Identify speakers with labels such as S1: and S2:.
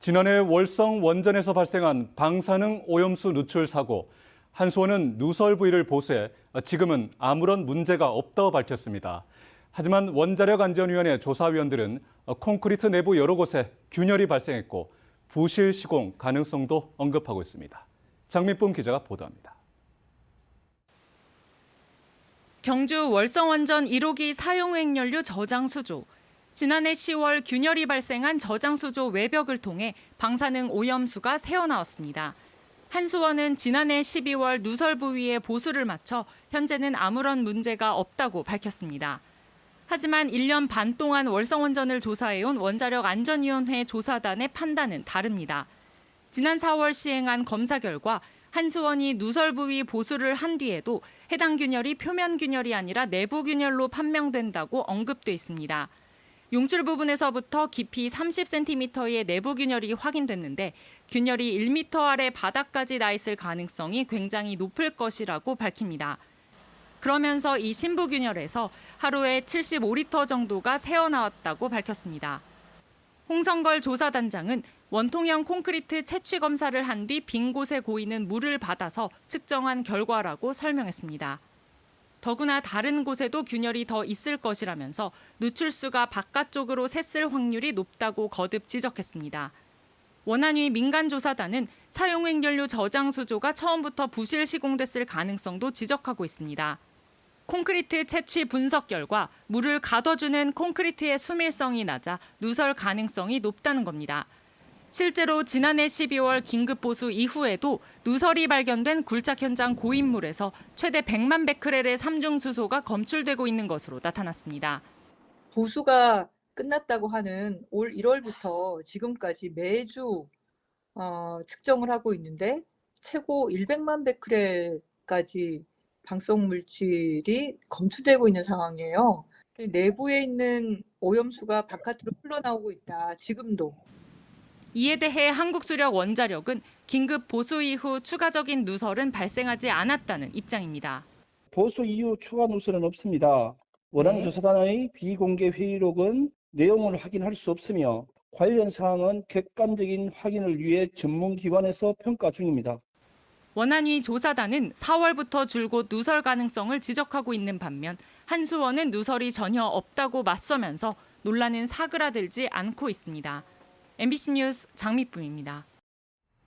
S1: 지난해 월성 원전에서 발생한 방사능 오염수 누출 사고, 한수원은 누설 부위를 보수해 지금은 아무런 문제가 없다고 밝혔습니다. 하지만 원자력안전위원회 조사위원들은 콘크리트 내부 여러 곳에 균열이 발생했고 부실 시공 가능성도 언급하고 있습니다. 장민쁨 기자가 보도합니다.
S2: 경주 월성원전 1호기 사용핵연료 저장수조. 지난해 10월 균열이 발생한 저장수조 외벽을 통해 방사능 오염수가 새어나왔습니다. 한수원은 지난해 12월 누설 부위에 보수를 마쳐 현재는 아무런 문제가 없다고 밝혔습니다. 하지만 1년 반 동안 월성원전을 조사해온 원자력안전위원회 조사단의 판단은 다릅니다. 지난 4월 시행한 검사 결과 한수원이 누설 부위 보수를 한 뒤에도 해당 균열이 표면 균열이 아니라 내부 균열로 판명된다고 언급돼 있습니다. 용출 부분에서부터 깊이 30cm의 내부 균열이 확인됐는데 균열이 1m 아래 바닥까지 나 있을 가능성이 굉장히 높을 것이라고 밝힙니다. 그러면서 이 신부 균열에서 하루에 75리터 정도가 새어나왔다고 밝혔습니다. 홍성걸 조사단장은 원통형 콘크리트 채취 검사를 한 뒤 빈 곳에 고이는 물을 받아서 측정한 결과라고 설명했습니다. 더구나 다른 곳에도 균열이 더 있을 것이라면서 누출수가 바깥쪽으로 샜을 확률이 높다고 거듭 지적했습니다. 원안위 민간조사단은 사용핵연료 저장수조가 처음부터 부실 시공됐을 가능성도 지적하고 있습니다. 콘크리트 채취 분석 결과 물을 가둬주는 콘크리트의 수밀성이 낮아 누설 가능성이 높다는 겁니다. 실제로 지난해 12월 긴급 보수 이후에도 누설이 발견된 굴착 현장 고인물에서 최대 100만 베크렐의 삼중수소가 검출되고 있는 것으로 나타났습니다.
S3: 보수가 끝났다고 하는 올 1월부터 지금까지 매주 측정을 하고 있는데 최고 100만 베크렐까지 방사성 물질이 검출되고 있는 상황이에요. 내부에 있는 오염수가 바깥으로 흘러나오고 있다, 지금도.
S2: 이에 대해 한국수력원자력은 긴급 보수 이후 추가적인 누설은 발생하지 않았다는 입장입니다.
S4: 보수 이후 추가 누설은 없습니다. 원안위 조사단의 비공개 회의록은 내용을 확인할 수 없으며 관련 사항은 객관적인 확인을 위해 전문기관에서 평가 중입니다.
S2: 원안위 조사단은 4월부터 줄곧 누설 가능성을 지적하고 있는 반면 한수원은 누설이 전혀 없다고 맞서면서 논란은 사그라들지 않고 있습니다. MBC 뉴스 장미쁨입니다.